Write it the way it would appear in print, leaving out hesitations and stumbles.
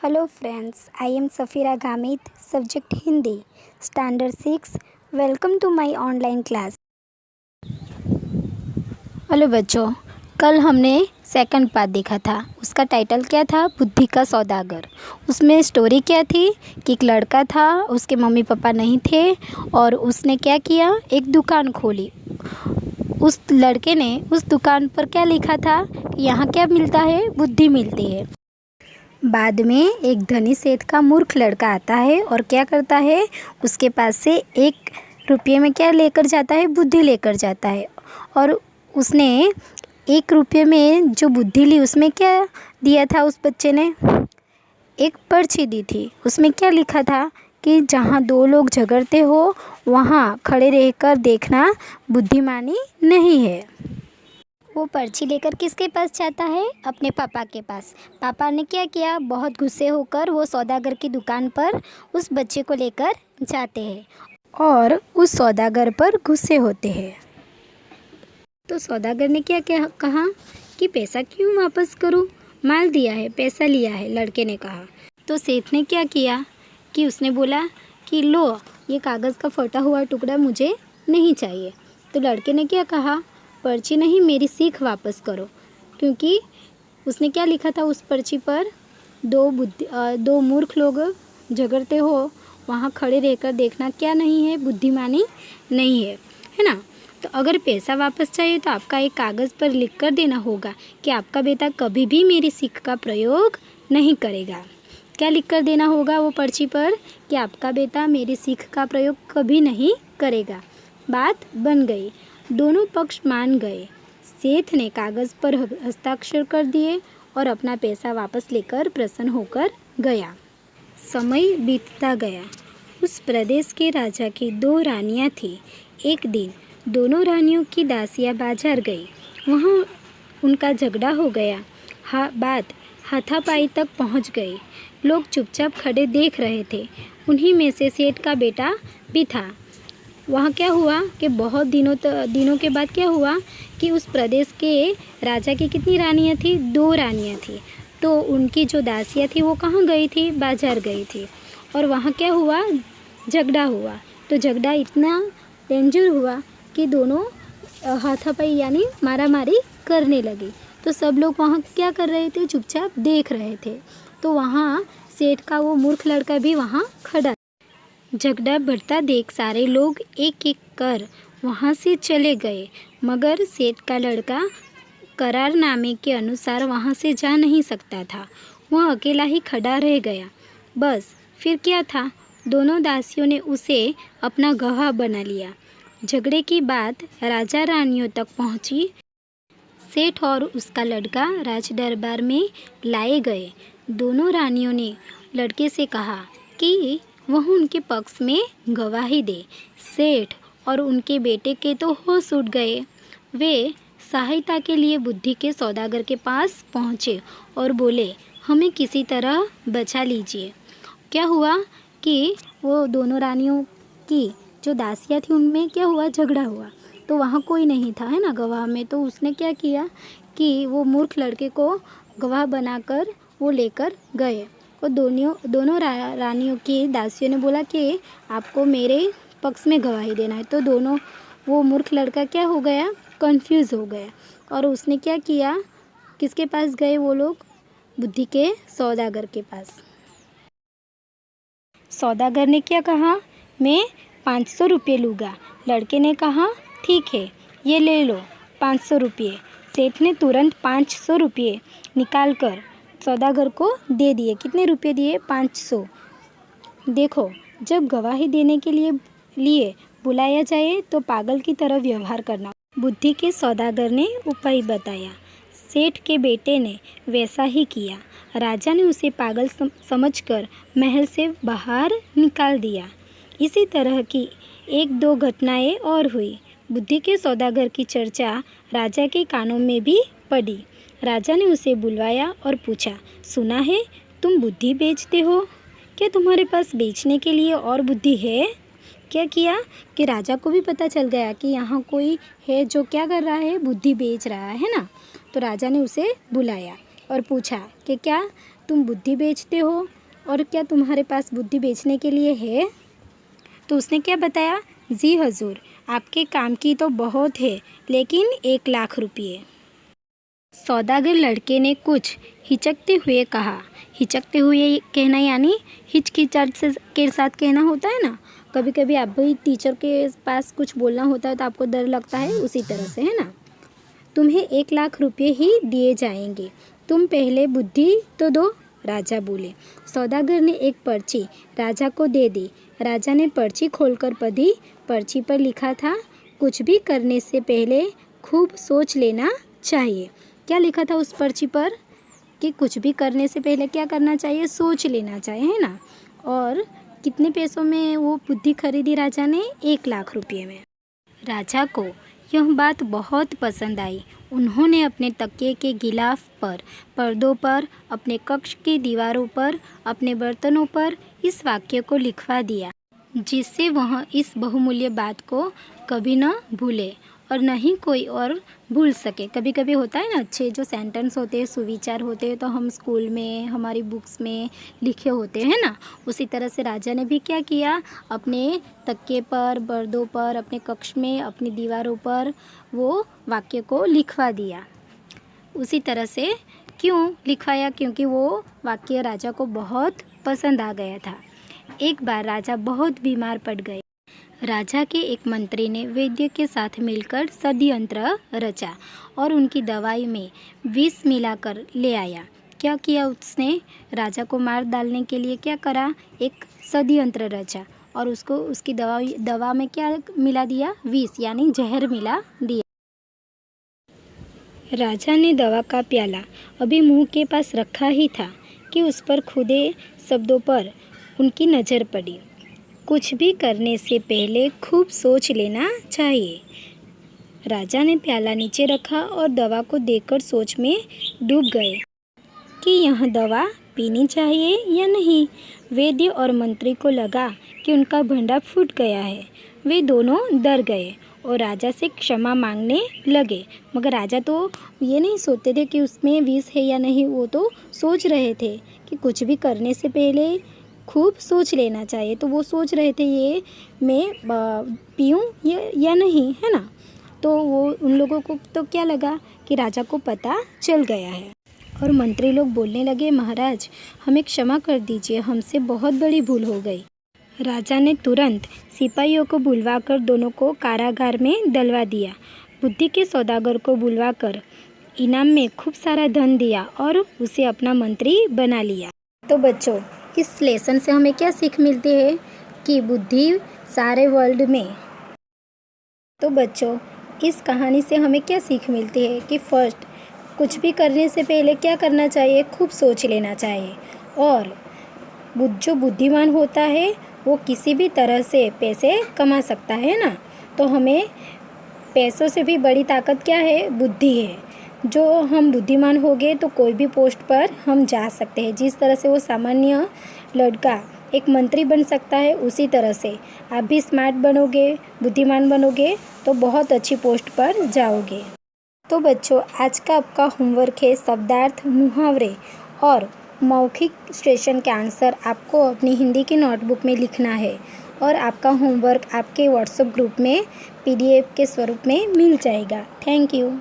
Hello friends, I am Safira Gamit, subject Hindi, standard 6. Welcome to my online class. Hello बच्चों, कल हमने second part देखा था। उसका टाइटल क्या था? बुद्धि का सौदागर। उसमें स्टोरी क्या थी कि एक लड़का था, उसके मम्मी पापा नहीं थे और उसने क्या किया, एक दुकान खोली। उस लड़के ने उस दुकान पर क्या लिखा था कि यहाँ क्या मिलता है? बुद्धि मिलती है। बाद में एक धनी सेठ का मूर्ख लड़का आता है और क्या करता है, उसके पास से 1 रुपये में क्या लेकर जाता है? बुद्धि लेकर जाता है। और उसने 1 रुपये में जो बुद्धि ली उसमें क्या दिया था? उस बच्चे ने एक पर्ची दी थी। उसमें क्या लिखा था कि जहाँ 2 लोग झगड़ते हो वहाँ खड़े रहकर देखना बुद्धिमानी नहीं है। वो पर्ची लेकर किसके पास जाता है? अपने पापा के पास। पापा ने क्या किया, बहुत गुस्से होकर वो सौदागर की दुकान पर उस बच्चे को लेकर जाते हैं और उस सौदागर पर गुस्से होते हैं। तो सौदागर ने क्या कहा कि पैसा क्यों वापस करूं? माल दिया है, पैसा लिया है, लड़के ने कहा। तो सेठ ने क्या किया कि उसने बोला कि लो, ये कागज़ का फटा हुआ टुकड़ा मुझे नहीं चाहिए। तो लड़के ने क्या कहा, पर्ची नहीं, मेरी सीख वापस करो। क्योंकि उसने क्या लिखा था उस पर्ची पर? 2 मूर्ख लोग झगड़ते हो वहाँ खड़े रहकर देखना क्या नहीं है? बुद्धिमानी नहीं है, है ना। तो अगर पैसा वापस चाहिए तो आपका एक कागज़ पर लिख कर देना होगा कि आपका बेटा कभी भी मेरी सीख का प्रयोग नहीं करेगा। क्या लिख कर देना होगा वो पर्ची पर? कि आपका बेटा मेरी सीख का प्रयोग कभी नहीं करेगा। बात बन गई, दोनों पक्ष मान गए। सेठ ने कागज़ पर हस्ताक्षर कर दिए और अपना पैसा वापस लेकर प्रसन्न होकर गया। समय बीतता गया। उस प्रदेश के राजा की 2 रानियां थीं। एक दिन दोनों रानियों की दासियां बाजार गई। वहाँ उनका झगड़ा हो गया। बात हाथापाई तक पहुँच गई। लोग चुपचाप खड़े देख रहे थे। उन्हीं में से सेठ का बेटा भी था। वहाँ क्या हुआ कि बहुत दिनों के बाद क्या हुआ कि उस प्रदेश के राजा की कितनी रानियाँ थी? 2 रानियाँ थी। तो उनकी जो दासियाँ थी वो कहाँ गई थी? बाजार गई थी। और वहाँ क्या हुआ? झगड़ा हुआ। तो झगड़ा इतना डेंजर हुआ कि दोनों हाथापाई यानी मारामारी करने लगी। तो सब लोग वहाँ क्या कर रहे थे? चुपचाप देख रहे थे। तो वहाँ सेठ का वो मूर्ख लड़का भी वहाँ खड़ा। झगड़ा बढ़ता देख सारे लोग एक एक कर वहाँ से चले गए, मगर सेठ का लड़का करारनामे के अनुसार वहाँ से जा नहीं सकता था। वह अकेला ही खड़ा रह गया। बस फिर क्या था, दोनों दासियों ने उसे अपना गवाह बना लिया। झगड़े की बात राजा रानियों तक पहुँची। सेठ और उसका लड़का राज दरबार में लाए गए। दोनों रानियों ने लड़के से कहा कि वह उनके पक्ष में गवाही दे। सेठ और उनके बेटे के तो होश उड़ गए। वे सहायता के लिए बुद्धि के सौदागर के पास पहुँचे और बोले, हमें किसी तरह बचा लीजिए। क्या हुआ कि वो दोनों रानियों की जो दासियाँ थी उनमें क्या हुआ? झगड़ा हुआ। तो वहाँ कोई नहीं था, है ना, गवाह में। तो उसने क्या किया कि वो मूर्ख लड़के को गवाह बनाकर वो लेकर गए। और दोनों रानियों की दासियों ने बोला कि आपको मेरे पक्ष में गवाही देना है। तो दोनों वो मूर्ख लड़का क्या हो गया? कंफ्यूज हो गया। और उसने क्या किया? किसके पास गए वो लोग? बुद्धि के सौदागर के पास। सौदागर ने क्या कहा? मैं 500 रुपये लूँगा। लड़के ने कहा ठीक है, ये ले लो 500 रुपये। सेठ ने तुरंत 500 रुपये निकाल कर सौदागर को दे दिए। कितने रुपये दिए? 500। देखो, जब गवाही देने के लिए बुलाया जाए तो पागल की तरह व्यवहार करना। बुद्धि के सौदागर ने उपाय बताया। सेठ के बेटे ने वैसा ही किया। राजा ने उसे पागल समझकर महल से बाहर निकाल दिया। इसी तरह की 1-2 घटनाएं और हुई। बुद्धि के सौदागर की चर्चा राजा के कानों में भी पड़ी। राजा ने उसे बुलवाया और पूछा, सुना है तुम बुद्धि बेचते हो? क्या तुम्हारे पास बेचने के लिए और बुद्धि है? क्या किया कि राजा को भी पता चल गया कि यहाँ कोई है जो क्या कर रहा है? बुद्धि बेच रहा है ना। तो राजा ने उसे बुलाया और पूछा कि क्या तुम बुद्धि बेचते हो और क्या तुम्हारे पास बुद्धि बेचने के लिए है? तो उसने क्या बताया, जी हजूर, आपके काम की तो बहुत है, लेकिन 1 लाख रुपये। सौदागर लड़के ने कुछ हिचकते हुए कहा। हिचकते हुए कहना यानी हिचकिचाहट से के साथ कहना होता है ना। कभी कभी आप भी टीचर के पास कुछ बोलना होता है तो आपको डर लगता है, उसी तरह से, है ना। तुम्हें 1 लाख रुपये ही दिए जाएंगे, तुम पहले बुद्धि तो दो, राजा बोले। सौदागर ने एक पर्ची राजा को दे दी। राजा ने पर्ची खोलकर पढ़ी। पर्ची पर लिखा था, कुछ भी करने से पहले खूब सोच लेना चाहिए। क्या लिखा था उस पर्ची पर कि कुछ भी करने से पहले क्या करना चाहिए, सोच लेना चाहिए, है ना। और कितने पैसों में वो बुद्धि खरीदी राजा ने, 1 लाख रुपये में। राजा को यह बात बहुत पसंद आई। उन्होंने अपने तकिए के गिलाफ पर, पर्दों पर, अपने कक्ष की दीवारों पर, अपने बर्तनों पर इस वाक्य को लिखवा दिया, जिससे वह इस बहुमूल्य बात को कभी न भूले और न ही कोई और भूल सके। कभी कभी होता है ना, अच्छे जो सेंटेंस होते हैं, सुविचार होते हैं, तो हम स्कूल में, हमारी बुक्स में लिखे होते हैं ना। उसी तरह से राजा ने भी क्या किया, अपने तकिए पर, पर्दों पर, अपने कक्ष में, अपनी दीवारों पर वो वाक्य को लिखवा दिया। उसी तरह से क्यों लिखवाया, क्योंकि वो वाक्य राजा को बहुत पसंद आ गया था। एक बार राजा बहुत बीमार पड़ गए। राजा के एक मंत्री ने वैद्य के साथ मिलकर षड्यंत्र रचा और उनकी दवाई में विष मिलाकर ले आया। क्या किया उसने, राजा को मार डालने के लिए क्या करा, एक षड्यंत्र रचा और उसकी दवा में क्या मिला दिया, विष यानी जहर मिला दिया। राजा ने दवा का प्याला अभी मुंह के पास रखा ही था कि उस पर खुदे शब्दों पर उनकी नज़र पड़ी। कुछ भी करने से पहले खूब सोच लेना चाहिए। राजा ने प्याला नीचे रखा और दवा को देखकर सोच में डूब गए कि यह दवा पीनी चाहिए या नहीं। वैद्य और मंत्री को लगा कि उनका भंडा फूट गया है। वे दोनों डर गए और राजा से क्षमा मांगने लगे। मगर राजा तो ये नहीं सोचते थे कि उसमें विष है या नहीं, वो तो सोच रहे थे कि कुछ भी करने से पहले खूब सोच लेना चाहिए। तो वो सोच रहे थे ये मैं पीऊँ या नहीं, है ना। तो वो उन लोगों को तो क्या लगा कि राजा को पता चल गया है। और मंत्री लोग बोलने लगे, महाराज हमें क्षमा कर दीजिए, हमसे बहुत बड़ी भूल हो गई। राजा ने तुरंत सिपाहियों को बुलवाकर दोनों को कारागार में डलवा दिया। बुद्धि के सौदागर को बुलवाकर इनाम में खूब सारा धन दिया और उसे अपना मंत्री बना लिया। तो बच्चों, इस लेसन से हमें क्या सीख मिलती है कि बुद्धि सारे वर्ल्ड में। तो बच्चों, इस कहानी से हमें क्या सीख मिलती है कि फर्स्ट, कुछ भी करने से पहले क्या करना चाहिए, खूब सोच लेना चाहिए। और जो बुद्धिमान होता है वो किसी भी तरह से पैसे कमा सकता है ना। तो हमें पैसों से भी बड़ी ताकत क्या है, बुद्धि है। जो हम बुद्धिमान हो गए तो कोई भी पोस्ट पर हम जा सकते हैं। जिस तरह से वो सामान्य लड़का एक मंत्री बन सकता है, उसी तरह से आप भी स्मार्ट बनोगे, बुद्धिमान बनोगे तो बहुत अच्छी पोस्ट पर जाओगे। तो बच्चों, आज का आपका होमवर्क है शब्दार्थ, मुहावरे और मौखिक स्टेशन के आंसर आपको अपनी हिंदी की नोटबुक में लिखना है। और आपका होमवर्क आपके व्हाट्सएप ग्रुप में PDF के स्वरूप में मिल जाएगा। Thank you.